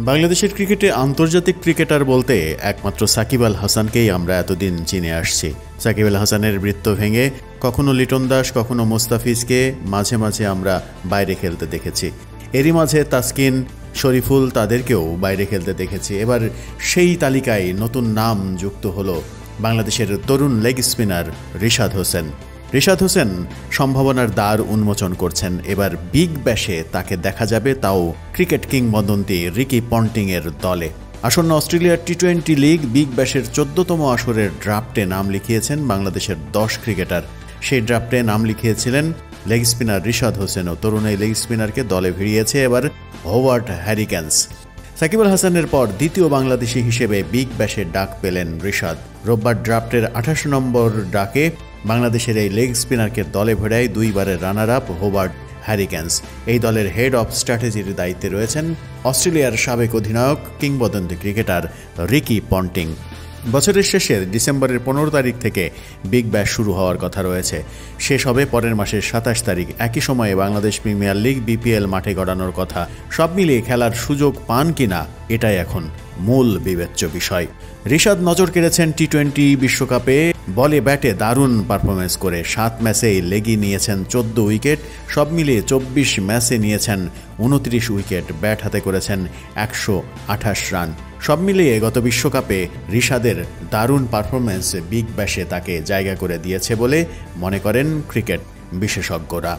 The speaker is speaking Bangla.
বাংলাদেশের ক্রিকেটে আন্তর্জাতিক ক্রিকেটার বলতে একমাত্র সাকিব আল হাসানকেই আমরা এতদিন চিনে আসছি। সাকিব আল হাসানের বৃত্ত ভেঙে কখনো লিটন দাস, কখনো মুস্তাফিজকে মাঝে মাঝে আমরা বাইরে খেলতে দেখেছি। এরই মাঝে তাসকিন, শরীফুল তাদেরকেও বাইরে খেলতে দেখেছি। এবার সেই তালিকায় নতুন নাম যুক্ত হলো বাংলাদেশের তরুণ লেগ স্পিনার রিশাদ হোসেন। রিশাদ হোসেন সম্ভাবনার দ্বার উন্মোচন করছেন। এবার বিগ ব্যাশে তাকে দেখা যাবে, তাও ক্রিকেট কিংবদন্তি রিকি পন্টিংয়ের দলে। আসন্ন অস্ট্রেলিয়ার টি-20 লিগ বিগ ব্যাশের 14তম আসরের ড্রাফটে নাম লিখিয়েছেন বাংলাদেশের 10 ক্রিকেটার। সেই ড্রাফটে নাম লিখিয়েছিলেন লেগ স্পিনার রিশাদ হোসেনও। তরুণ এই লেগ স্পিনারকে দলে ভিড়িয়েছে এবার হোভার্ড হ্যারিকেন্স। সাকিব আল হাসানের পর দ্বিতীয় বাংলাদেশি হিসেবে বিগ ব্যাশের ডাক পেলেন রিশাদ। রোববার ড্রাফটের 28 নম্বর ডাকে বাংলাদেশের এই লেগ স্পিনারকে দলে ভেড়ায় দুইবারের রানার আপ হোভার্ড হ্যারিকেন্স। এই দলের হেড অব স্ট্র্যাটেজির দায়িত্বে রয়েছেন অস্ট্রেলিয়ার সাবেক অধিনায়ক কিংবদন্তি ক্রিকেটার রিকি পন্টিং। বছরের শেষের ডিসেম্বরের 15 তারিখ থেকে বিগ ব্যাশ শুরু হওয়ার কথা রয়েছে। শেষ হবে পরের মাসের 27 তারিখ। একই সময়ে বাংলাদেশ প্রিমিয়ার লিগ বিপিএল মাঠে গড়ানোর কথা। সব মিলিয়ে খেলার সুযোগ পান কিনা এটাই এখন মূল বিবেচ্য বিষয়। রিশাদ নজর কেড়েছেন টি-20 বিশ্বকাপে বলে ব্যাটে দারুণ পারফরমেন্স করে। 7 ম্যাচেই লেগি নিয়েছেন 14 উইকেট। সব মিলিয়ে 24 ম্যাচে নিয়েছেন 29 উইকেট। ব্যাট হাতে করেছেন 128 রান। সব মিলিয়ে গত বিশ্বকাপে রিশাদের দারুণ পারফরমেন্স বিগ ব্যাশে তাকে জায়গা করে দিয়েছে বলে মনে করেন ক্রিকেট বিশেষজ্ঞরা।